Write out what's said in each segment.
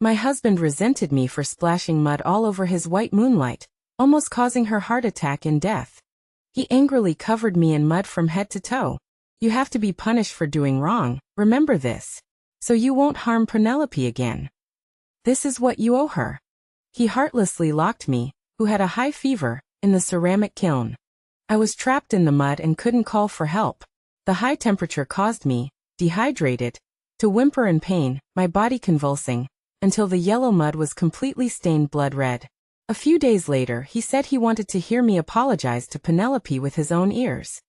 My husband resented me for splashing mud all over his white moonlight, almost causing her heart attack and death. He angrily covered me in mud from head to toe. You have to be punished for doing wrong, remember this. So you won't harm Penelope again. This is what you owe her. He heartlessly locked me, who had a high fever, in the ceramic kiln. I was trapped in the mud and couldn't call for help. The high temperature caused me, dehydrated, to whimper in pain, my body convulsing, until the yellow mud was completely stained blood red. A few days later he said he wanted to hear me apologize to Penelope with his own ears.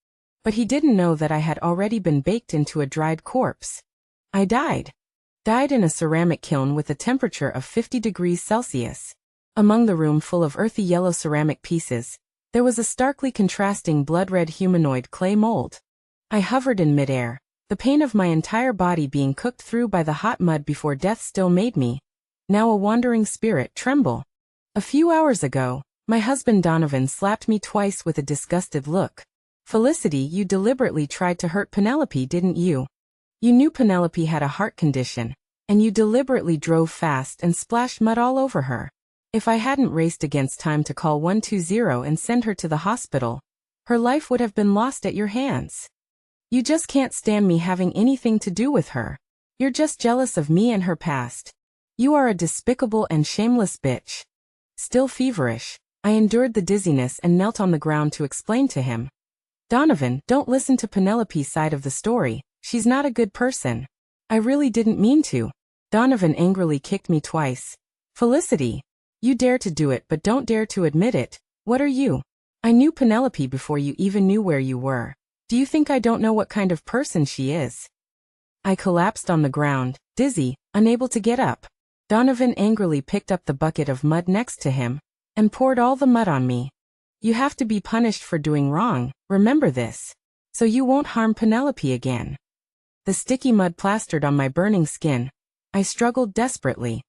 But he didn't know that I had already been baked into a dried corpse. I died. Died in a ceramic kiln with a temperature of 50 degrees Celsius. Among the room full of earthy yellow ceramic pieces, there was a starkly contrasting blood-red humanoid clay mold. I hovered in midair, the pain of my entire body being cooked through by the hot mud before death still made me, now a wandering spirit, tremble. A few hours ago, my husband Donovan slapped me twice with a disgusted look. Felicity, you deliberately tried to hurt Penelope, didn't you? You knew Penelope had a heart condition, and you deliberately drove fast and splashed mud all over her. If I hadn't raced against time to call 120 and send her to the hospital, her life would have been lost at your hands. You just can't stand me having anything to do with her. You're just jealous of me and her past. You are a despicable and shameless bitch. Still feverish, I endured the dizziness and knelt on the ground to explain to him. Donovan, don't listen to Penelope's side of the story. She's not a good person. I really didn't mean to. Donovan angrily kicked me twice. Felicity, you dare to do it but don't dare to admit it. What are you? I knew Penelope before you even knew where you were. Do you think I don't know what kind of person she is? I collapsed on the ground, dizzy, unable to get up. Donovan angrily picked up the bucket of mud next to him and poured all the mud on me. You have to be punished for doing wrong, remember this. So you won't harm Penelope again. The sticky mud plastered on my burning skin. I struggled desperately.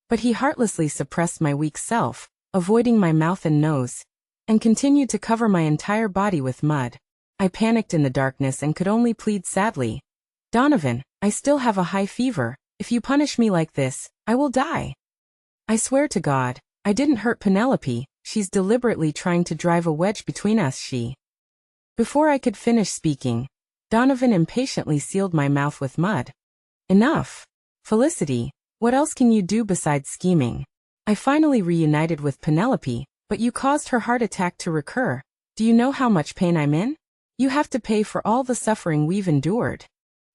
But he heartlessly suppressed my weak self, avoiding my mouth and nose, and continued to cover my entire body with mud. I panicked in the darkness and could only plead sadly. Donovan, I still have a high fever. If you punish me like this, I will die. I swear to God, I didn't hurt Penelope. She's deliberately trying to drive a wedge between us. Before I could finish speaking, Donovan impatiently sealed my mouth with mud. Enough. Felicity, what else can you do besides scheming? I finally reunited with Penelope, but you caused her heart attack to recur. Do you know how much pain I'm in? You have to pay for all the suffering we've endured.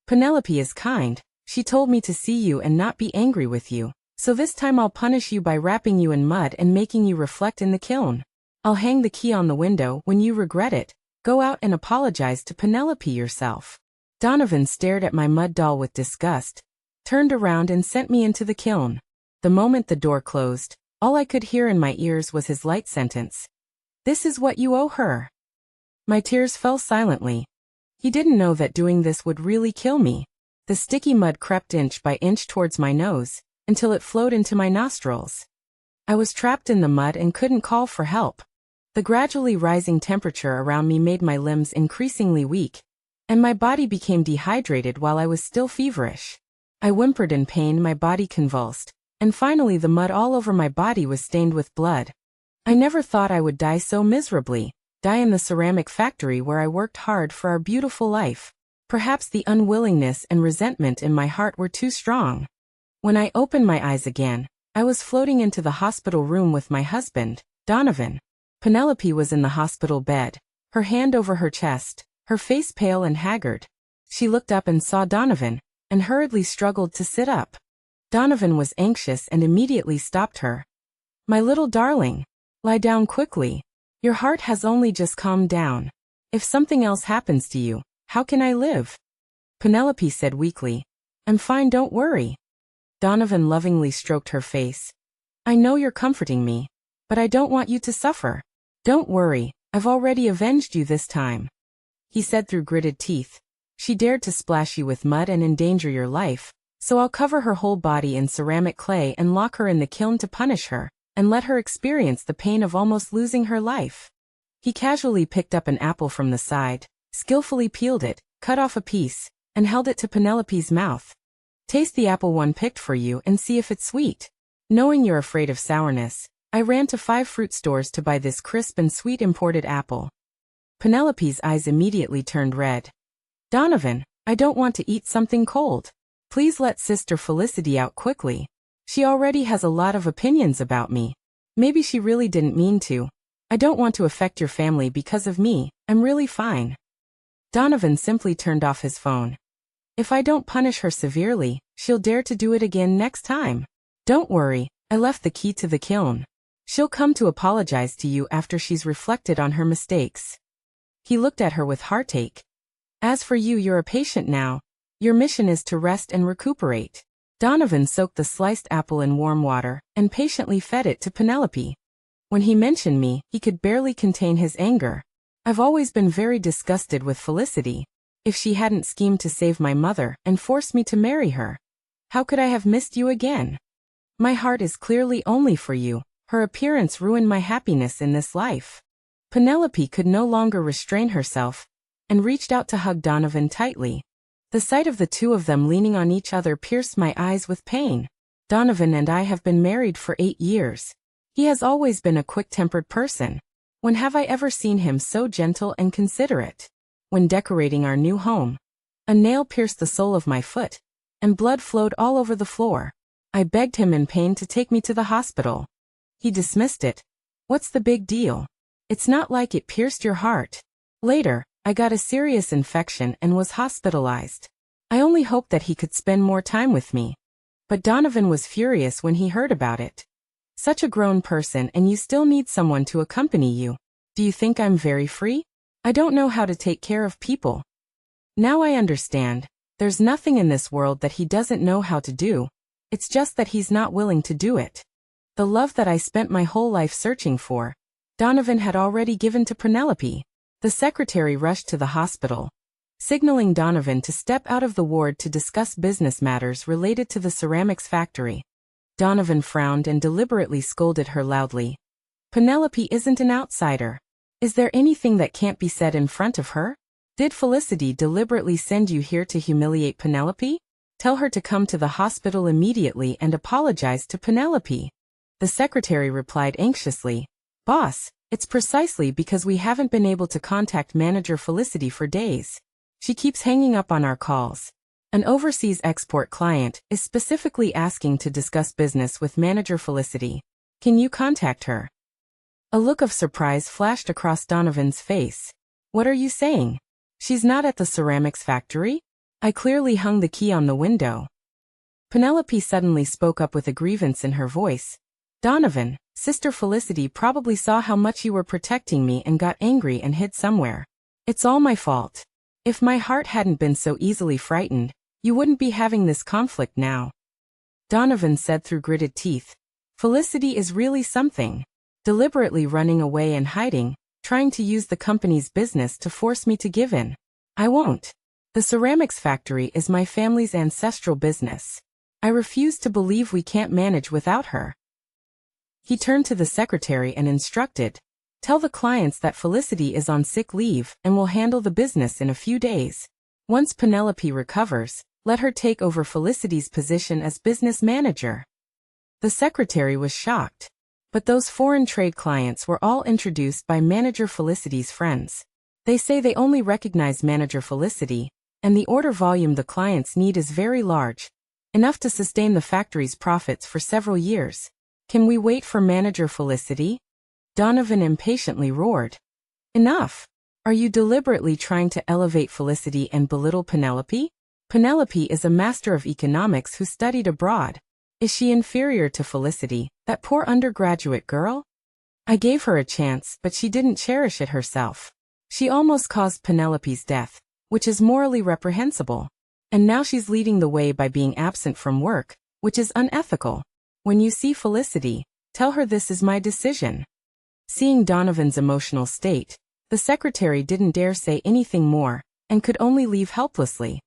Penelope is kind. She told me to see you and not be angry with you. So this time I'll punish you by wrapping you in mud and making you reflect in the kiln. I'll hang the key on the window. When you regret it, go out and apologize to Penelope yourself. Donovan stared at my mud doll with disgust, turned around and sent me into the kiln. The moment the door closed, all I could hear in my ears was his light sentence. This is what you owe her. My tears fell silently. He didn't know that doing this would really kill me. The sticky mud crept inch by inch towards my nose, until it flowed into my nostrils. I was trapped in the mud and couldn't call for help. The gradually rising temperature around me made my limbs increasingly weak, and my body became dehydrated while I was still feverish. I whimpered in pain, my body convulsed, and finally the mud all over my body was stained with blood. I never thought I would die so miserably, die in the ceramic factory where I worked hard for our beautiful life. Perhaps the unwillingness and resentment in my heart were too strong. When I opened my eyes again, I was floating into the hospital room with my husband, Donovan. Penelope was in the hospital bed, her hand over her chest, her face pale and haggard. She looked up and saw Donovan, and hurriedly struggled to sit up. Donovan was anxious and immediately stopped her. My little darling, lie down quickly. Your heart has only just calmed down. If something else happens to you, how can I live? Penelope said weakly. I'm fine, don't worry. Donovan lovingly stroked her face. I know you're comforting me, but I don't want you to suffer. Don't worry, I've already avenged you this time. He said through gritted teeth. She dared to splash you with mud and endanger your life, so I'll cover her whole body in ceramic clay and lock her in the kiln to punish her, and let her experience the pain of almost losing her life. He casually picked up an apple from the side, skillfully peeled it, cut off a piece, and held it to Penelope's mouth. Taste the apple one picked for you and see if it's sweet. Knowing you're afraid of sourness, I ran to 5 fruit stores to buy this crisp and sweet imported apple. Penelope's eyes immediately turned red. Donovan, I don't want to eat something cold. Please let Sister Felicity out quickly. She already has a lot of opinions about me. Maybe she really didn't mean to. I don't want to affect your family because of me. I'm really fine. Donovan simply turned off his phone. If I don't punish her severely, she'll dare to do it again next time. Don't worry, I left the key to the kiln. She'll come to apologize to you after she's reflected on her mistakes. He looked at her with heartache. As for you, you're a patient now. Your mission is to rest and recuperate. Donovan soaked the sliced apple in warm water and patiently fed it to Penelope. When he mentioned me, he could barely contain his anger. I've always been very disgusted with Felicity. If she hadn't schemed to save my mother and forced me to marry her, how could I have missed you again? My heart is clearly only for you. Her appearance ruined my happiness in this life. Penelope could no longer restrain herself and reached out to hug Donovan tightly. The sight of the two of them leaning on each other pierced my eyes with pain. Donovan and I have been married for 8 years. He has always been a quick-tempered person. When have I ever seen him so gentle and considerate? When decorating our new home, a nail pierced the sole of my foot, and blood flowed all over the floor. I begged him in pain to take me to the hospital. He dismissed it. What's the big deal? It's not like it pierced your heart. Later, I got a serious infection and was hospitalized. I only hoped that he could spend more time with me. But Donovan was furious when he heard about it. Such a grown person and you still need someone to accompany you. Do you think I'm very free? I don't know how to take care of people. Now I understand. There's nothing in this world that he doesn't know how to do. It's just that he's not willing to do it. The love that I spent my whole life searching for, Donovan had already given to Penelope. The secretary rushed to the hospital, signaling Donovan to step out of the ward to discuss business matters related to the ceramics factory. Donovan frowned and deliberately scolded her loudly. Penelope isn't an outsider. Is there anything that can't be said in front of her? Did Felicity deliberately send you here to humiliate Penelope? Tell her to come to the hospital immediately and apologize to Penelope. The secretary replied anxiously. Boss, it's precisely because we haven't been able to contact Manager Felicity for days. She keeps hanging up on our calls. An overseas export client is specifically asking to discuss business with Manager Felicity. Can you contact her? A look of surprise flashed across Donovan's face. What are you saying? She's not at the ceramics factory? I clearly hung the key on the window. Penelope suddenly spoke up with a grievance in her voice. Donovan, Sister Felicity probably saw how much you were protecting me and got angry and hid somewhere. It's all my fault. If my heart hadn't been so easily frightened, you wouldn't be having this conflict now. Donovan said through gritted teeth. Felicity is really something. Deliberately running away and hiding, trying to use the company's business to force me to give in. I won't. The ceramics factory is my family's ancestral business. I refuse to believe we can't manage without her. He turned to the secretary and instructed, tell the clients that Felicity is on sick leave and will handle the business in a few days. Once Penelope recovers, let her take over Felicity's position as business manager. The secretary was shocked. But those foreign trade clients were all introduced by Manager Felicity's friends. They say they only recognize Manager Felicity, and the order volume the clients need is very large, enough to sustain the factory's profits for several years. Can we wait for Manager Felicity? Donovan impatiently roared. Enough! Are you deliberately trying to elevate Felicity and belittle Penelope? Penelope is a master of economics who studied abroad. Is she inferior to Felicity, that poor undergraduate girl? I gave her a chance, but she didn't cherish it herself. She almost caused Penelope's death, which is morally reprehensible. And now she's leading the way by being absent from work, which is unethical. When you see Felicity, tell her this is my decision. Seeing Donovan's emotional state, the secretary didn't dare say anything more, and could only leave helplessly.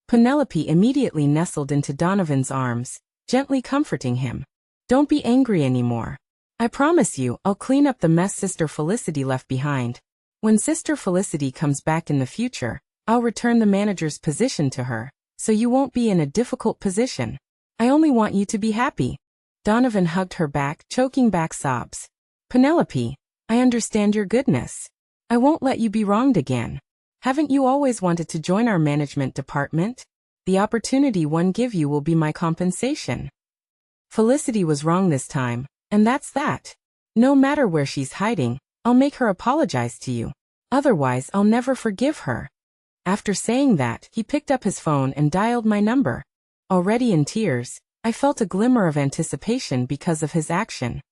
Penelope immediately nestled into Donovan's arms, gently comforting him. Don't be angry anymore. I promise you, I'll clean up the mess Sister Felicity left behind. When Sister Felicity comes back in the future, I'll return the manager's position to her, so you won't be in a difficult position. I only want you to be happy. Donovan hugged her back, choking back sobs. Penelope, I understand your goodness. I won't let you be wronged again. Haven't you always wanted to join our management department? The opportunity one give you will be my compensation. Felicity was wrong this time, and that's that. No matter where she's hiding, I'll make her apologize to you. Otherwise, I'll never forgive her. After saying that, he picked up his phone and dialed my number. Already in tears, I felt a glimmer of anticipation because of his action.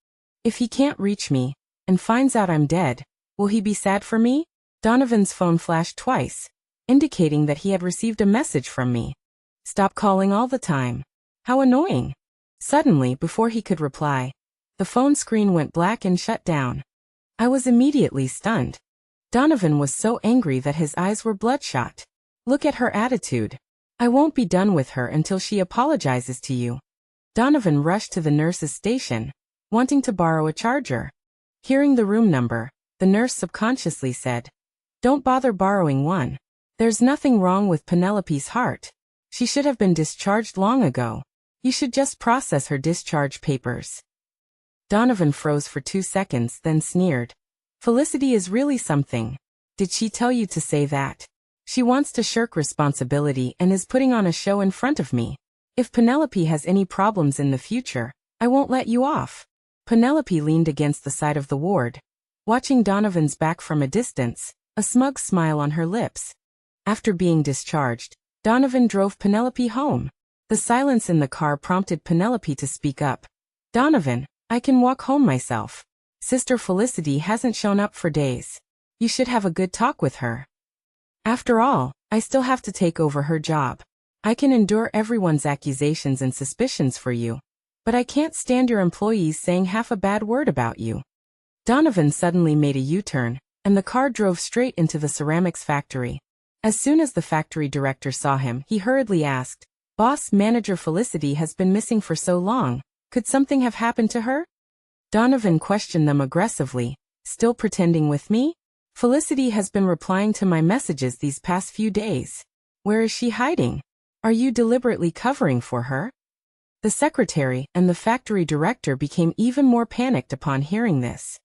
If he can't reach me, and finds out I'm dead, will he be sad for me? Donovan's phone flashed twice, indicating that he had received a message from me. Stop calling all the time. How annoying. Suddenly, before he could reply, the phone screen went black and shut down. I was immediately stunned. Donovan was so angry that his eyes were bloodshot. Look at her attitude. I won't be done with her until she apologizes to you. Donovan rushed to the nurse's station, wanting to borrow a charger. Hearing the room number, the nurse subconsciously said, Don't bother borrowing one. There's nothing wrong with Penelope's heart. She should have been discharged long ago. You should just process her discharge papers. Donovan froze for 2 seconds, then sneered. Felicity is really something. Did she tell you to say that? She wants to shirk responsibility and is putting on a show in front of me. If Penelope has any problems in the future, I won't let you off. Penelope leaned against the side of the ward, watching Donovan's back from a distance, a smug smile on her lips. After being discharged, Donovan drove Penelope home. The silence in the car prompted Penelope to speak up. Donovan, I can walk home myself. Sister Felicity hasn't shown up for days. You should have a good talk with her. After all, I still have to take over her job. I can endure everyone's accusations and suspicions for you, but I can't stand your employees saying half a bad word about you. Donovan suddenly made a U-turn, and the car drove straight into the ceramics factory. As soon as the factory director saw him, he hurriedly asked, Boss, manager Felicity has been missing for so long. Could something have happened to her? Donovan questioned them aggressively, still pretending with me? Felicity has been replying to my messages these past few days. Where is she hiding? Are you deliberately covering for her? The secretary and the factory director became even more panicked upon hearing this.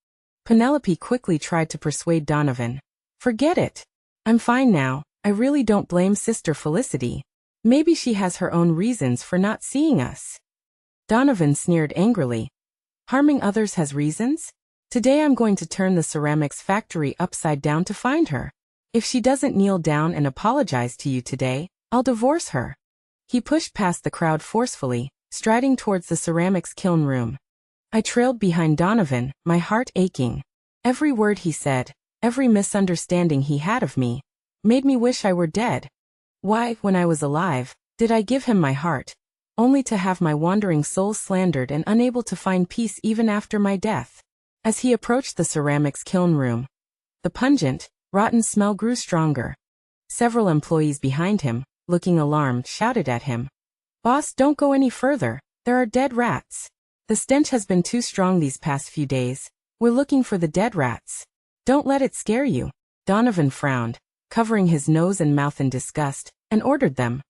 Penelope quickly tried to persuade Donovan. Forget it. I'm fine now. I really don't blame Sister Felicity. Maybe she has her own reasons for not seeing us. Donovan sneered angrily. Harming others has reasons? Today I'm going to turn the ceramics factory upside down to find her. If she doesn't kneel down and apologize to you today, I'll divorce her. He pushed past the crowd forcefully, striding towards the ceramics kiln room. I trailed behind Donovan, my heart aching. Every word he said, every misunderstanding he had of me, made me wish I were dead. Why, when I was alive, did I give him my heart, only to have my wandering soul slandered and unable to find peace even after my death? As he approached the ceramics kiln room, the pungent, rotten smell grew stronger. Several employees behind him, looking alarmed, shouted at him. Boss, don't go any further. There are dead rats. The stench has been too strong these past few days. We're looking for the dead rats. Don't let it scare you. Donovan frowned, covering his nose and mouth in disgust, and ordered them.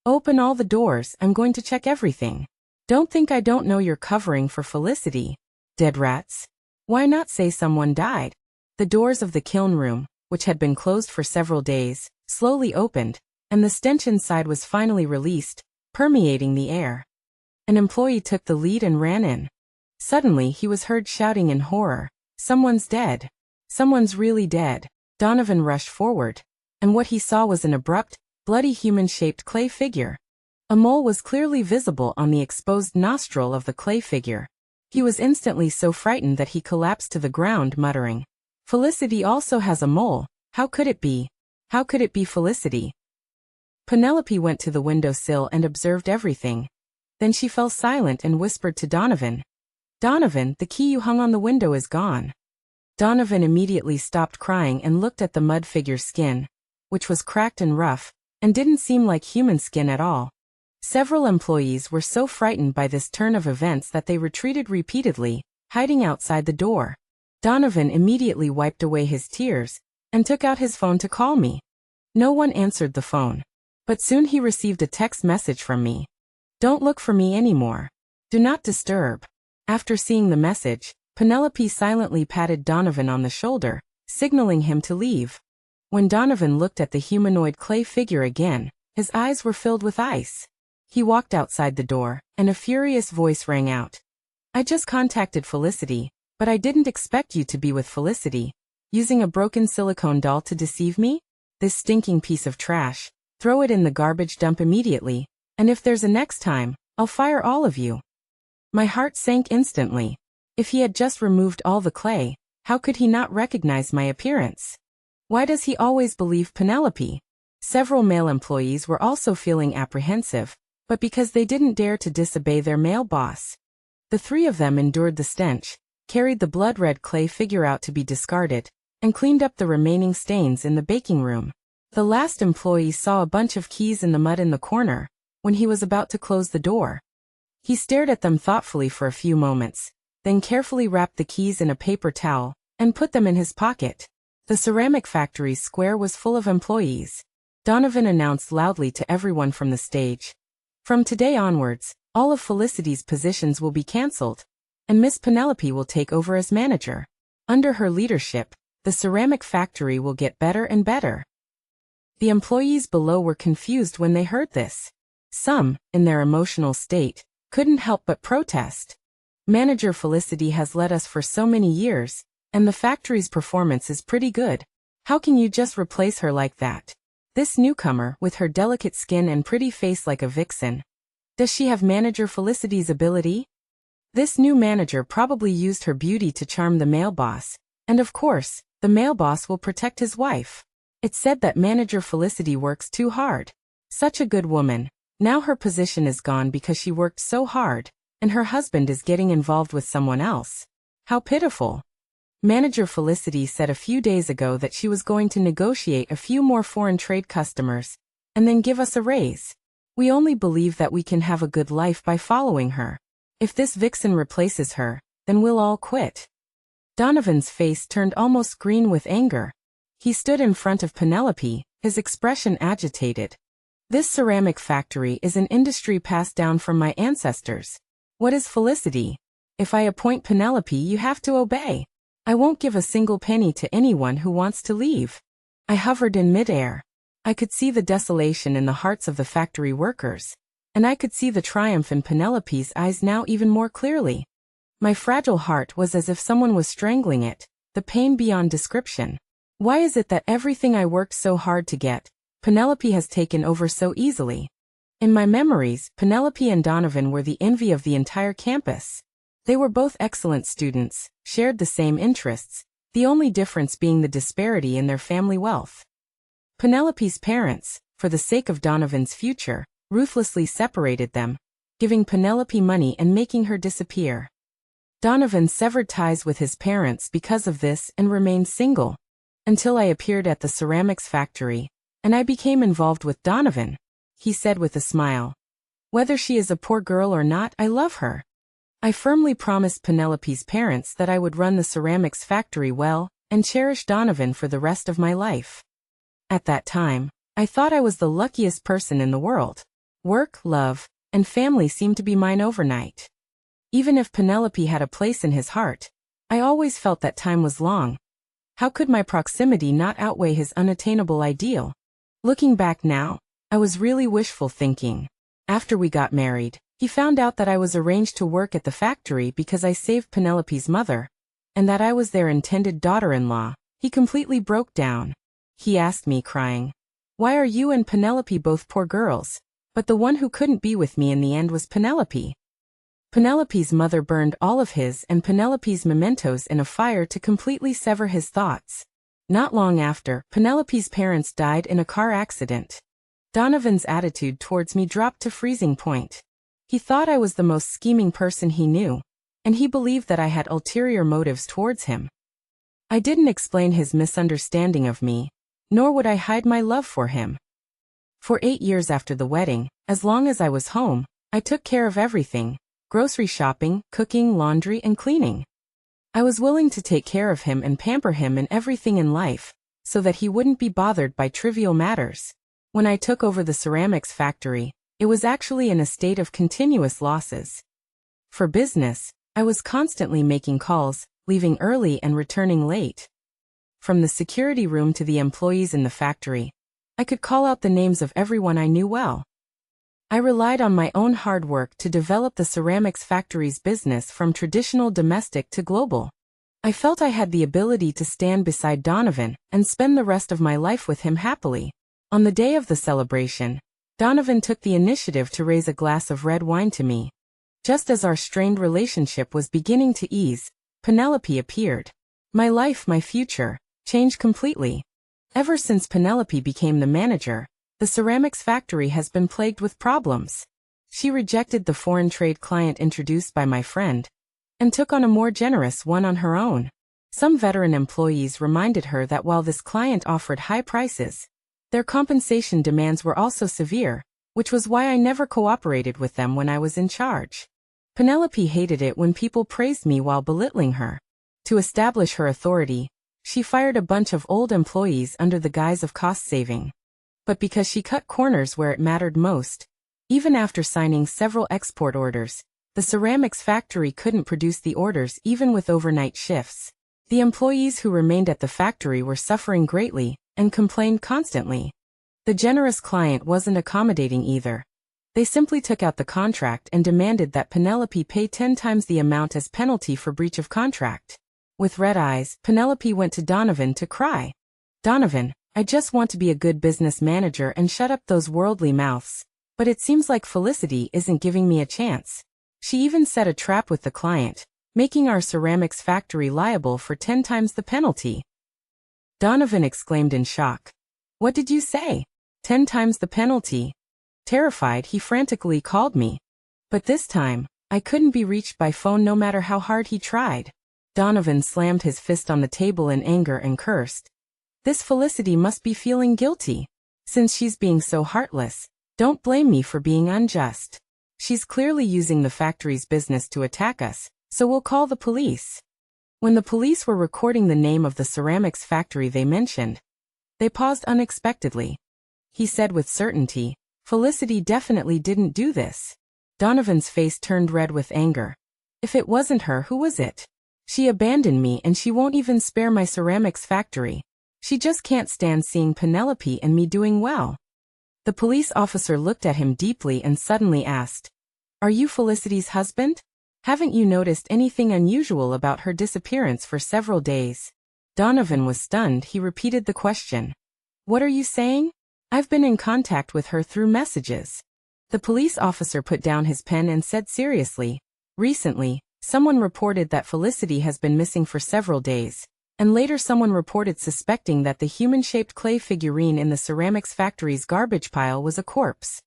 Open all the doors, I'm going to check everything. Don't think I don't know you're covering for Felicity. Dead rats? Why not say someone died? The doors of the kiln room, which had been closed for several days, slowly opened, and the stench inside was finally released, permeating the air. An employee took the lead and ran in. Suddenly he was heard shouting in horror, Someone's dead. Someone's really dead. Donovan rushed forward, and what he saw was an abrupt, bloody human-shaped clay figure. A mole was clearly visible on the exposed nostril of the clay figure. He was instantly so frightened that he collapsed to the ground, muttering, Felicity also has a mole. How could it be? How could it be Felicity? Penelope went to the windowsill and observed everything. Then she fell silent and whispered to Donovan. Donovan, the key you hung on the window is gone. Donovan immediately stopped crying and looked at the mud figure's skin, which was cracked and rough, and didn't seem like human skin at all. Several employees were so frightened by this turn of events that they retreated repeatedly, hiding outside the door. Donovan immediately wiped away his tears, and took out his phone to call me. No one answered the phone. But soon he received a text message from me. Don't look for me anymore. Do not disturb. After seeing the message, Penelope silently patted Donovan on the shoulder, signaling him to leave. When Donovan looked at the humanoid clay figure again, his eyes were filled with ice. He walked outside the door, and a furious voice rang out. I just contacted Felicity, but I didn't expect you to be with Felicity. Using a broken silicone doll to deceive me? This stinking piece of trash. Throw it in the garbage dump immediately, and if there's a next time, I'll fire all of you. My heart sank instantly. If he had just removed all the clay, how could he not recognize my appearance? Why does he always believe Penelope? Several male employees were also feeling apprehensive, but because they didn't dare to disobey their male boss. The three of them endured the stench, carried the blood-red clay figure out to be discarded, and cleaned up the remaining stains in the baking room. The last employee saw a bunch of keys in the mud in the corner, when he was about to close the door. He stared at them thoughtfully for a few moments, then carefully wrapped the keys in a paper towel, and put them in his pocket. The ceramic factory's square was full of employees. Donovan announced loudly to everyone from the stage. From today onwards, all of Felicity's positions will be cancelled, and Miss Penelope will take over as manager. Under her leadership, the ceramic factory will get better and better. The employees below were confused when they heard this. Some, in their emotional state, couldn't help but protest. Manager Felicity has led us for so many years, and the factory's performance is pretty good. How can you just replace her like that? This newcomer, with her delicate skin and pretty face like a vixen. Does she have Manager Felicity's ability? This new manager probably used her beauty to charm the male boss, and of course, the male boss will protect his wife. It's said that Manager Felicity works too hard. Such a good woman. Now her position is gone because she worked so hard, and her husband is getting involved with someone else. How pitiful. Manager Felicity said a few days ago that she was going to negotiate a few more foreign trade customers, and then give us a raise. We only believe that we can have a good life by following her. If this vixen replaces her, then we'll all quit. Donovan's face turned almost green with anger. He stood in front of Penelope, his expression agitated. This ceramic factory is an industry passed down from my ancestors. What is Felicity? If I appoint Penelope, you have to obey. I won't give a single penny to anyone who wants to leave. I hovered in midair. I could see the desolation in the hearts of the factory workers, and I could see the triumph in Penelope's eyes now even more clearly. My fragile heart was as if someone was strangling it, the pain beyond description. Why is it that everything I worked so hard to get, Penelope has taken over so easily? In my memories, Penelope and Donovan were the envy of the entire campus. They were both excellent students, shared the same interests, the only difference being the disparity in their family wealth. Penelope's parents, for the sake of Donovan's future, ruthlessly separated them, giving Penelope money and making her disappear. Donovan severed ties with his parents because of this and remained single, until I appeared at the ceramics factory, and I became involved with Donovan, he said with a smile. Whether she is a poor girl or not, I love her. I firmly promised Penelope's parents that I would run the ceramics factory well, and cherish Donovan for the rest of my life. At that time, I thought I was the luckiest person in the world. Work, love, and family seemed to be mine overnight. Even if Penelope had a place in his heart, I always felt that time was long. How could my proximity not outweigh his unattainable ideal? Looking back now, I was really wishful thinking. After we got married, he found out that I was arranged to work at the factory because I saved Penelope's mother, and that I was their intended daughter-in-law. He completely broke down. He asked me, crying, "Why are you and Penelope both poor girls? But the one who couldn't be with me in the end was Penelope." Penelope's mother burned all of his and Penelope's mementos in a fire to completely sever his thoughts. Not long after, Penelope's parents died in a car accident. Donovan's attitude towards me dropped to freezing point. He thought I was the most scheming person he knew, and he believed that I had ulterior motives towards him. I didn't explain his misunderstanding of me, nor would I hide my love for him. For 8 years after the wedding, as long as I was home, I took care of everything: grocery shopping, cooking, laundry, and cleaning. I was willing to take care of him and pamper him in everything in life, so that he wouldn't be bothered by trivial matters. When I took over the ceramics factory, it was actually in a state of continuous losses. For business, I was constantly making calls, leaving early and returning late. From the security room to the employees in the factory, I could call out the names of everyone I knew well. I relied on my own hard work to develop the ceramics factory's business from traditional domestic to global. I felt I had the ability to stand beside Donovan and spend the rest of my life with him happily. On the day of the celebration, Donovan took the initiative to raise a glass of red wine to me. Just as our strained relationship was beginning to ease, Penelope appeared. My life, my future, changed completely. Ever since Penelope became the manager, the ceramics factory has been plagued with problems. She rejected the foreign trade client introduced by my friend and took on a more generous one on her own. Some veteran employees reminded her that while this client offered high prices, their compensation demands were also severe, which was why I never cooperated with them when I was in charge. Penelope hated it when people praised me while belittling her. To establish her authority, she fired a bunch of old employees under the guise of cost saving. But because she cut corners where it mattered most, even after signing several export orders, the ceramics factory couldn't produce the orders even with overnight shifts. The employees who remained at the factory were suffering greatly and complained constantly. The generous client wasn't accommodating either. They simply took out the contract and demanded that Penelope pay 10 times the amount as penalty for breach of contract. With red eyes, Penelope went to Donovan to cry. "Donovan, I just want to be a good business manager and shut up those worldly mouths, but it seems like Felicity isn't giving me a chance. She even set a trap with the client, making our ceramics factory liable for 10 times the penalty." Donovan exclaimed in shock. "What did you say? 10 times the penalty?" Terrified, he frantically called me. But this time, I couldn't be reached by phone no matter how hard he tried. Donovan slammed his fist on the table in anger and cursed. "This Felicity must be feeling guilty. Since she's being so heartless, don't blame me for being unjust. She's clearly using the factory's business to attack us, so we'll call the police." When the police were recording the name of the ceramics factory they mentioned, they paused unexpectedly. He said with certainty, "Felicity definitely didn't do this." Donovan's face turned red with anger. "If it wasn't her, who was it? She abandoned me and she won't even spare my ceramics factory. She just can't stand seeing Penelope and me doing well." The police officer looked at him deeply and suddenly asked, "Are you Felicity's husband? Haven't you noticed anything unusual about her disappearance for several days?" Donovan was stunned. He repeated the question. "What are you saying? I've been in contact with her through messages." The police officer put down his pen and said seriously, "Recently, someone reported that Felicity has been missing for several days, and later someone reported suspecting that the human-shaped clay figurine in the ceramics factory's garbage pile was a corpse.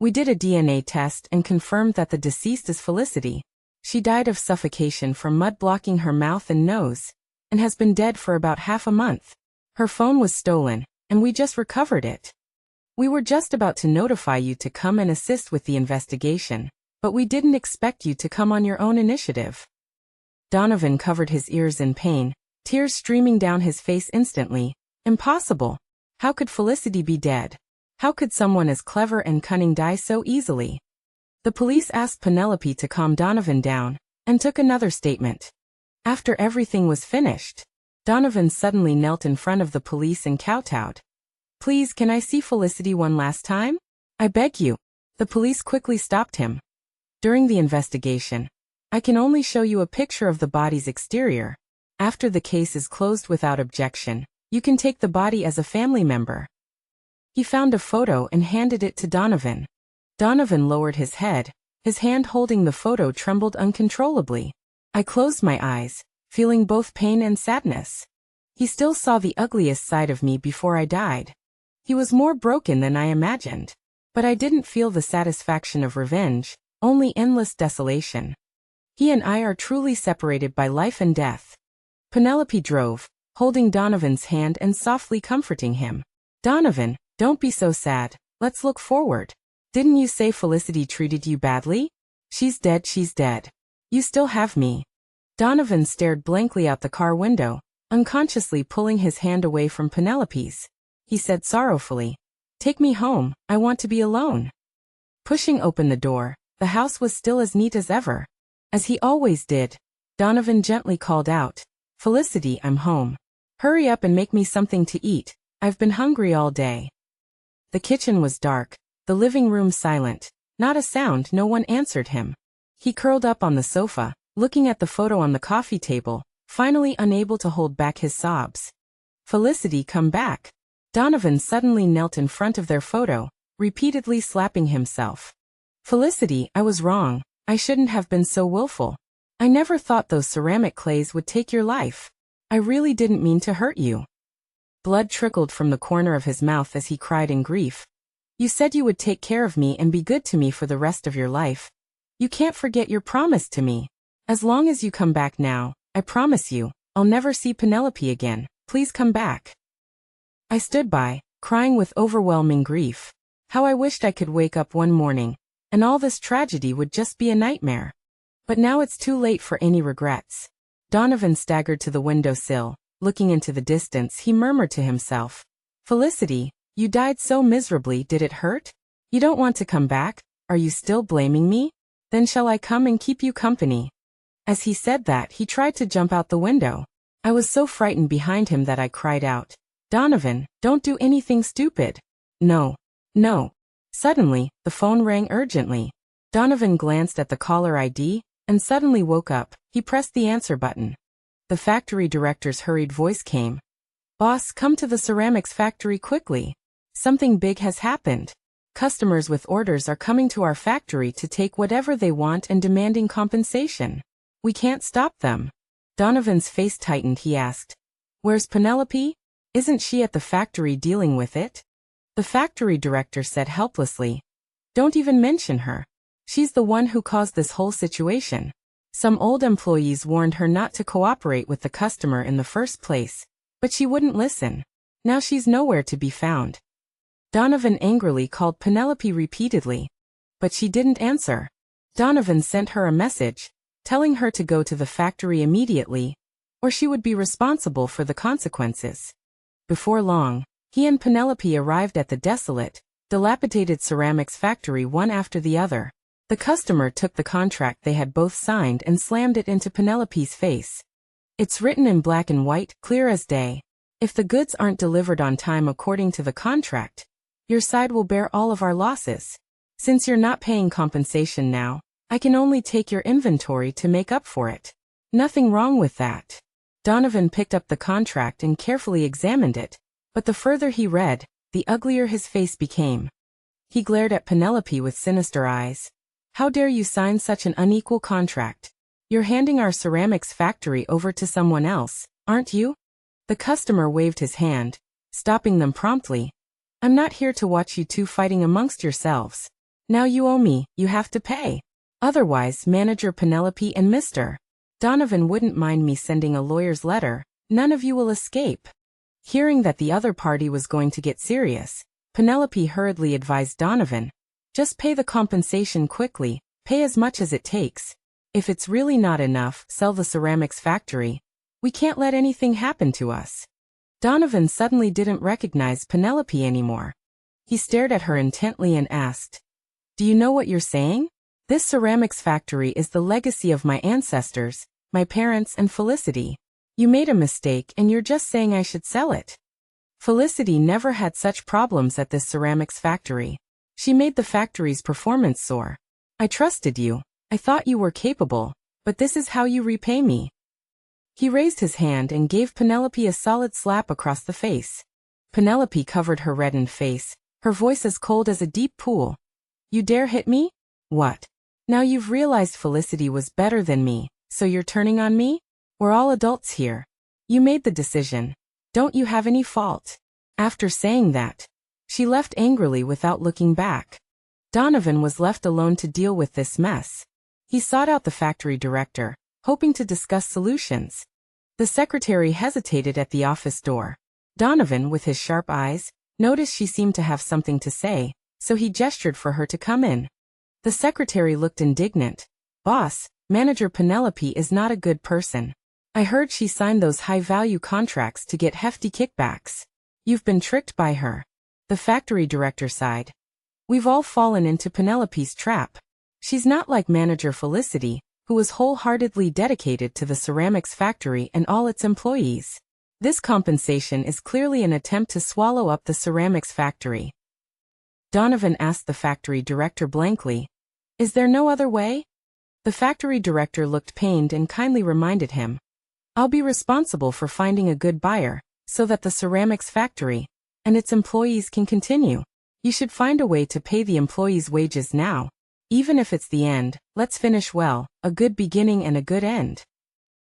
We did a DNA test and confirmed that the deceased is Felicity. She died of suffocation from mud blocking her mouth and nose, and has been dead for about half a month. Her phone was stolen, and we just recovered it. We were just about to notify you to come and assist with the investigation, but we didn't expect you to come on your own initiative." Donovan covered his ears in pain, tears streaming down his face instantly. "Impossible. How could Felicity be dead? How could someone as clever and cunning die so easily?" The police asked Penelope to calm Donovan down, and took another statement. After everything was finished, Donovan suddenly knelt in front of the police and kowtowed. "Please, can I see Felicity one last time? I beg you." The police quickly stopped him. "During the investigation, I can only show you a picture of the body's exterior. After the case is closed without objection, you can take the body as a family member." He found a photo and handed it to Donovan. Donovan lowered his head. His hand holding the photo trembled uncontrollably. I closed my eyes, feeling both pain and sadness. He still saw the ugliest side of me before I died. He was more broken than I imagined. But I didn't feel the satisfaction of revenge, only endless desolation. He and I are truly separated by life and death. Penelope drove, holding Donovan's hand and softly comforting him. "Donovan, don't be so sad, let's look forward. Didn't you say Felicity treated you badly? She's dead, she's dead. You still have me." Donovan stared blankly out the car window, unconsciously pulling his hand away from Penelope's. He said sorrowfully, "Take me home, I want to be alone." Pushing open the door, the house was still as neat as ever. As he always did, Donovan gently called out, "Felicity, I'm home. Hurry up and make me something to eat. I've been hungry all day." The kitchen was dark, the living room silent. Not a sound, no one answered him. He curled up on the sofa, looking at the photo on the coffee table, finally unable to hold back his sobs. "Felicity, come back." Donovan suddenly knelt in front of their photo, repeatedly slapping himself. "Felicity, I was wrong. I shouldn't have been so willful. I never thought those ceramic clays would take your life. I really didn't mean to hurt you." Blood trickled from the corner of his mouth as he cried in grief. "You said you would take care of me and be good to me for the rest of your life. You can't forget your promise to me. As long as you come back now, I promise you, I'll never see Penelope again. Please come back." I stood by, crying with overwhelming grief. How I wished I could wake up one morning, and all this tragedy would just be a nightmare. But now it's too late for any regrets. Donovan staggered to the windowsill. Looking into the distance, he murmured to himself, "Felicity, you died so miserably, did it hurt? You don't want to come back? Are you still blaming me? Then shall I come and keep you company?" As he said that, he tried to jump out the window. I was so frightened behind him that I cried out, "Donovan, don't do anything stupid." "No. No." Suddenly, the phone rang urgently. Donovan glanced at the caller ID, and suddenly woke up. He pressed the answer button. The factory director's hurried voice came. "Boss, come to the ceramics factory quickly. Something big has happened. Customers with orders are coming to our factory to take whatever they want and demanding compensation. We can't stop them." Donovan's face tightened. He asked, "Where's Penelope? Isn't she at the factory dealing with it?" The factory director said helplessly, "Don't even mention her. She's the one who caused this whole situation. Some old employees warned her not to cooperate with the customer in the first place, but she wouldn't listen. Now she's nowhere to be found." Donovan angrily called Penelope repeatedly, but she didn't answer. Donovan sent her a message, telling her to go to the factory immediately, or she would be responsible for the consequences. Before long, he and Penelope arrived at the desolate, dilapidated ceramics factory one after the other. The customer took the contract they had both signed and slammed it into Penelope's face. "It's written in black and white, clear as day. If the goods aren't delivered on time according to the contract, your side will bear all of our losses. Since you're not paying compensation now, I can only take your inventory to make up for it. Nothing wrong with that." Donovan picked up the contract and carefully examined it, but the further he read, the uglier his face became. He glared at Penelope with sinister eyes. "How dare you sign such an unequal contract? You're handing our ceramics factory over to someone else, aren't you?" The customer waved his hand, stopping them promptly. "I'm not here to watch you two fighting amongst yourselves. Now you owe me, you have to pay. Otherwise, manager Penelope and Mr. Donovan wouldn't mind me sending a lawyer's letter. None of you will escape." Hearing that the other party was going to get serious, Penelope hurriedly advised Donovan, "Just pay the compensation quickly, pay as much as it takes. If it's really not enough, sell the ceramics factory. We can't let anything happen to us." Donovan suddenly didn't recognize Penelope anymore. He stared at her intently and asked, "Do you know what you're saying? This ceramics factory is the legacy of my ancestors, my parents and Felicity. You made a mistake and you're just saying I should sell it." Felicity never had such problems at this ceramics factory. She made the factory's performance soar. "I trusted you. I thought you were capable, but this is how you repay me." He raised his hand and gave Penelope a solid slap across the face. Penelope covered her reddened face, her voice as cold as a deep pool. "You dare hit me? What? Now you've realized Felicity was better than me, so you're turning on me? We're all adults here. You made the decision. Don't you have any fault?" After saying that, she left angrily without looking back. Donovan was left alone to deal with this mess. He sought out the factory director, hoping to discuss solutions. The secretary hesitated at the office door. Donovan, with his sharp eyes, noticed she seemed to have something to say, so he gestured for her to come in. The secretary looked indignant. "Boss, manager Penelope is not a good person. I heard she signed those high-value contracts to get hefty kickbacks. You've been tricked by her." The factory director sighed. "We've all fallen into Penelope's trap. She's not like manager Felicity, who was wholeheartedly dedicated to the ceramics factory and all its employees. This compensation is clearly an attempt to swallow up the ceramics factory. Donovan asked the factory director blankly, "Is there no other way?" The factory director looked pained and kindly reminded him, "I'll be responsible for finding a good buyer, so that the ceramics factory and its employees can continue. You should find a way to pay the employees' wages now. Even if it's the end, let's finish well, a good beginning and a good end."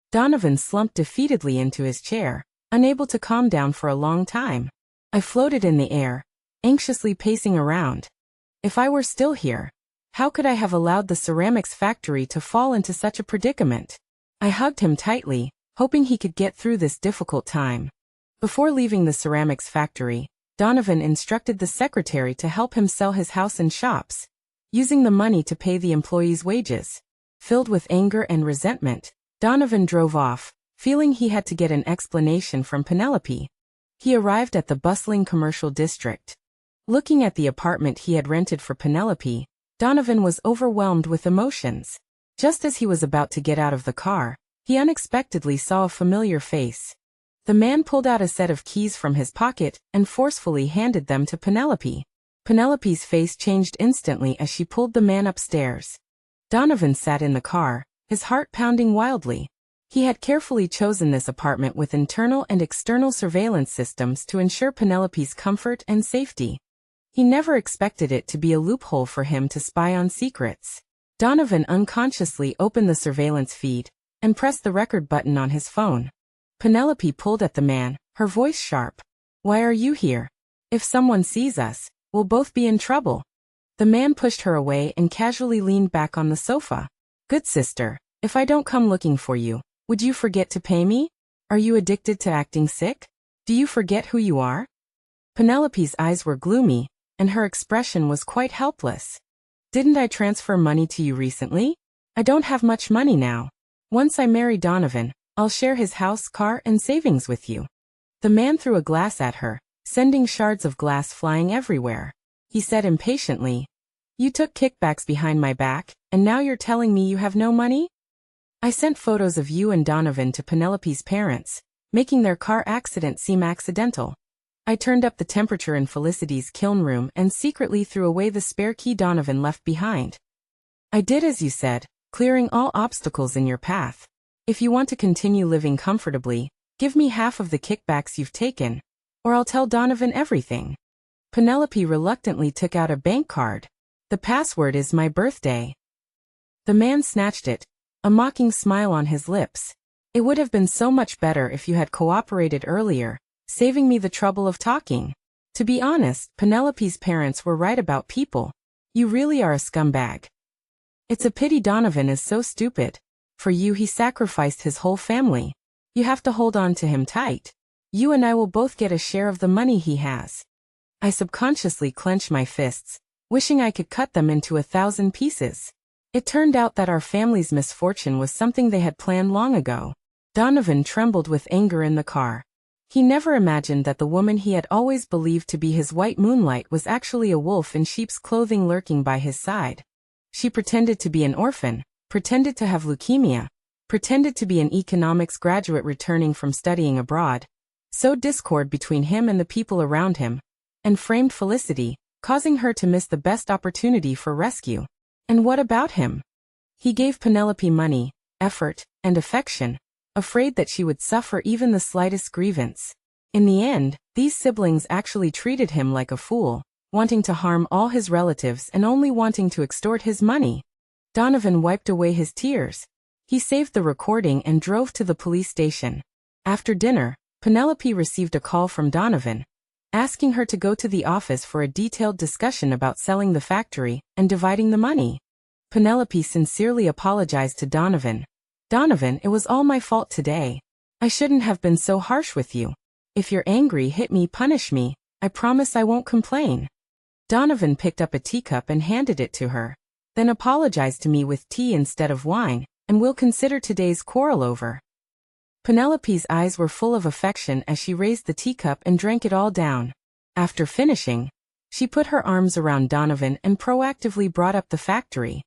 Donovan slumped defeatedly into his chair, unable to calm down for a long time. I floated in the air, anxiously pacing around. If I were still here, how could I have allowed the ceramics factory to fall into such a predicament? I hugged him tightly, hoping he could get through this difficult time. Before leaving the ceramics factory, Donovan instructed the secretary to help him sell his house and shops, using the money to pay the employees' wages. Filled with anger and resentment, Donovan drove off, feeling he had to get an explanation from Penelope. He arrived at the bustling commercial district. Looking at the apartment he had rented for Penelope, Donovan was overwhelmed with emotions. Just as he was about to get out of the car, he unexpectedly saw a familiar face. The man pulled out a set of keys from his pocket and forcefully handed them to Penelope. Penelope's face changed instantly as she pulled the man upstairs. Donovan sat in the car, his heart pounding wildly. He had carefully chosen this apartment with internal and external surveillance systems to ensure Penelope's comfort and safety. He never expected it to be a loophole for him to spy on secrets. Donovan unconsciously opened the surveillance feed and pressed the record button on his phone. Penelope pulled at the man, her voice sharp. "Why are you here? If someone sees us, we'll both be in trouble." The man pushed her away and casually leaned back on the sofa. "Good sister, if I don't come looking for you, would you forget to pay me? Are you addicted to acting sick? Do you forget who you are?" Penelope's eyes were gloomy, and her expression was quite helpless. "Didn't I transfer money to you recently? I don't have much money now. Once I marry Donovan, I'll share his house, car, and savings with you." The man threw a glass at her, sending shards of glass flying everywhere. He said impatiently, "You took kickbacks behind my back, and now you're telling me you have no money?" "I sent photos of you and Donovan to Penelope's parents, making their car accident seem accidental. I turned up the temperature in Felicity's kiln room and secretly threw away the spare key Donovan left behind. I did as you said, clearing all obstacles in your path. If you want to continue living comfortably, give me half of the kickbacks you've taken, or I'll tell Donovan everything." Penelope reluctantly took out a bank card. "The password is my birthday." The man snatched it, a mocking smile on his lips. "It would have been so much better if you had cooperated earlier, saving me the trouble of talking. To be honest, Penelope's parents were right about people. You really are a scumbag. It's a pity Donovan is so stupid. For you he sacrificed his whole family. You have to hold on to him tight. You and I will both get a share of the money he has." I subconsciously clenched my fists, wishing I could cut them into 1,000 pieces. It turned out that our family's misfortune was something they had planned long ago. Donovan trembled with anger in the car. He never imagined that the woman he had always believed to be his white moonlight was actually a wolf in sheep's clothing lurking by his side. She pretended to be an orphan, pretended to have leukemia, pretended to be an economics graduate returning from studying abroad, sowed discord between him and the people around him, and framed Felicity, causing her to miss the best opportunity for rescue. And what about him? He gave Penelope money, effort, and affection, afraid that she would suffer even the slightest grievance. In the end, these siblings actually treated him like a fool, wanting to harm all his relatives and only wanting to extort his money. Donovan wiped away his tears. He saved the recording and drove to the police station. After dinner, Penelope received a call from Donovan, asking her to go to the office for a detailed discussion about selling the factory and dividing the money. Penelope sincerely apologized to Donovan. "Donovan, it was all my fault today. I shouldn't have been so harsh with you. If you're angry, hit me, punish me. I promise I won't complain." Donovan picked up a teacup and handed it to her. "Then apologize to me with tea instead of wine, and we'll consider today's quarrel over." Penelope's eyes were full of affection as she raised the teacup and drank it all down. After finishing, she put her arms around Donovan and proactively brought up the factory.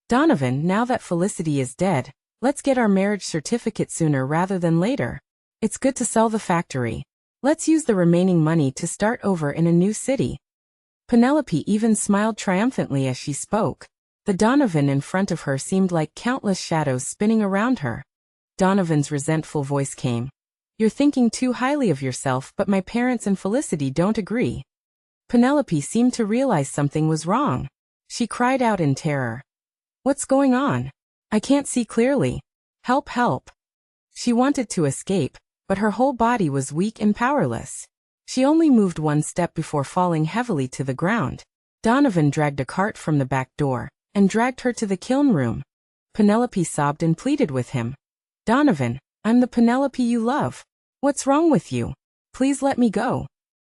Donovan, now that Felicity is dead, let's get our marriage certificate sooner rather than later. It's good to sell the factory. Let's use the remaining money to start over in a new city. Penelope even smiled triumphantly as she spoke. The Donovan in front of her seemed like countless shadows spinning around her. Donovan's resentful voice came. You're thinking too highly of yourself, but my parents and Felicity don't agree. Penelope seemed to realize something was wrong. She cried out in terror. What's going on? I can't see clearly. Help, help. She wanted to escape, but her whole body was weak and powerless. She only moved one step before falling heavily to the ground. Donovan dragged a cart from the back door and dragged her to the kiln room. Penelope sobbed and pleaded with him. Donovan, I'm the Penelope you love. What's wrong with you? Please let me go.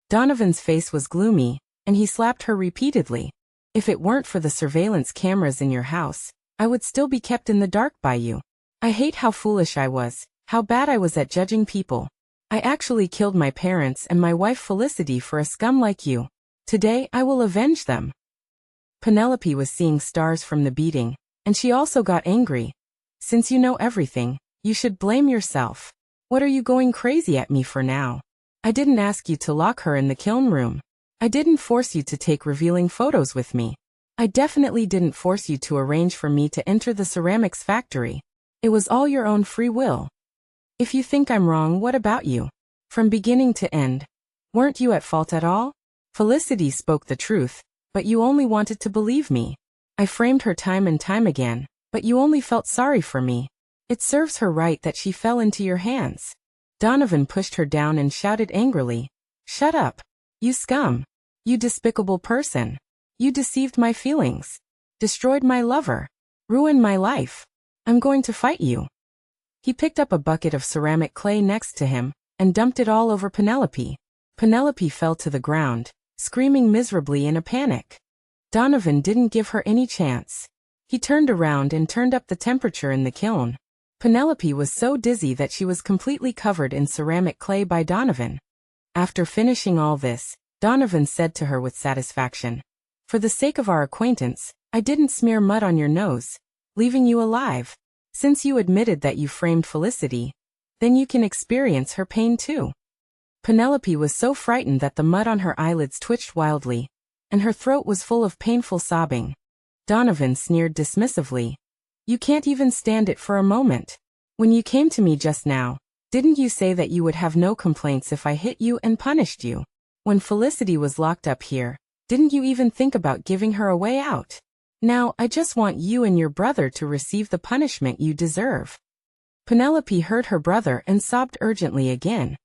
Donovan's face was gloomy, and he slapped her repeatedly. If it weren't for the surveillance cameras in your house, I would still be kept in the dark by you. I hate how foolish I was, how bad I was at judging people. I actually killed my parents and my wife Felicity for a scum like you. Today I will avenge them. Penelope was seeing stars from the beating, and she also got angry. Since you know everything, you should blame yourself. What are you going crazy at me for now? I didn't ask you to lock her in the kiln room. I didn't force you to take revealing photos with me. I definitely didn't force you to arrange for me to enter the ceramics factory. It was all your own free will. If you think I'm wrong, what about you? From beginning to end, weren't you at fault at all? Felicity spoke the truth, but you only wanted to believe me. I framed her time and time again, but you only felt sorry for me. It serves her right that she fell into your hands. Donovan pushed her down and shouted angrily. Shut up. You scum. You despicable person. You deceived my feelings. Destroyed my lover. Ruined my life. I'm going to fight you. He picked up a bucket of ceramic clay next to him and dumped it all over Penelope. Penelope fell to the ground, screaming miserably in a panic. Donovan didn't give her any chance. He turned around and turned up the temperature in the kiln. Penelope was so dizzy that she was completely covered in ceramic clay by Donovan. After finishing all this, Donovan said to her with satisfaction, For the sake of our acquaintance, I didn't smear mud on your nose, leaving you alive. Since you admitted that you framed Felicity, then you can experience her pain too. Penelope was so frightened that the mud on her eyelids twitched wildly, and her throat was full of painful sobbing. Donovan sneered dismissively. You can't even stand it for a moment. When you came to me just now, didn't you say that you would have no complaints if I hit you and punished you? When Felicity was locked up here, didn't you even think about giving her a way out? Now, I just want you and your brother to receive the punishment you deserve. Penelope heard her brother and sobbed urgently again.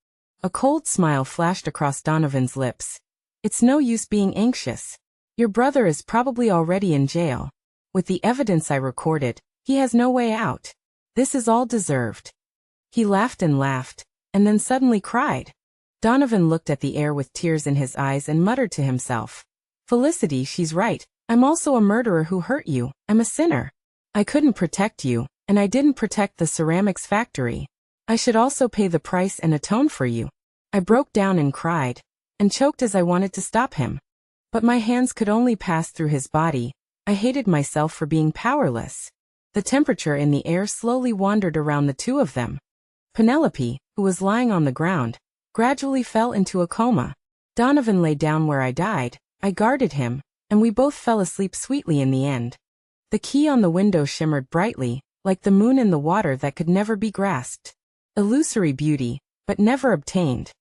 A cold smile flashed across Donovan's lips. It's no use being anxious. Your brother is probably already in jail. With the evidence I recorded, he has no way out. This is all deserved. He laughed, and then suddenly cried. Donovan looked at the air with tears in his eyes and muttered to himself. Felicity, she's right. I'm also a murderer who hurt you. I'm a sinner. I couldn't protect you, and I didn't protect the ceramics factory. I should also pay the price and atone for you. I broke down and cried, and choked as I wanted to stop him. But my hands could only pass through his body. I hated myself for being powerless. The temperature in the air slowly wandered around the two of them. Penelope, who was lying on the ground, gradually fell into a coma. Donovan lay down where I died. I guarded him, and we both fell asleep sweetly in the end. The key on the window shimmered brightly, like the moon in the water that could never be grasped. Illusory beauty, but never obtained.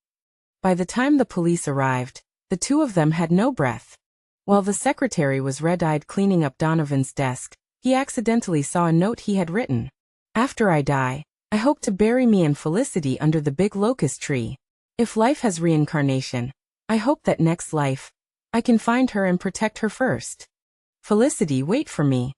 By the time the police arrived, the two of them had no breath. While the secretary was red-eyed cleaning up Donovan's desk, he accidentally saw a note he had written. After I die, I hope to bury me and Felicity under the big locust tree. If life has reincarnation, I hope that next life, I can find her and protect her first. Felicity, wait for me.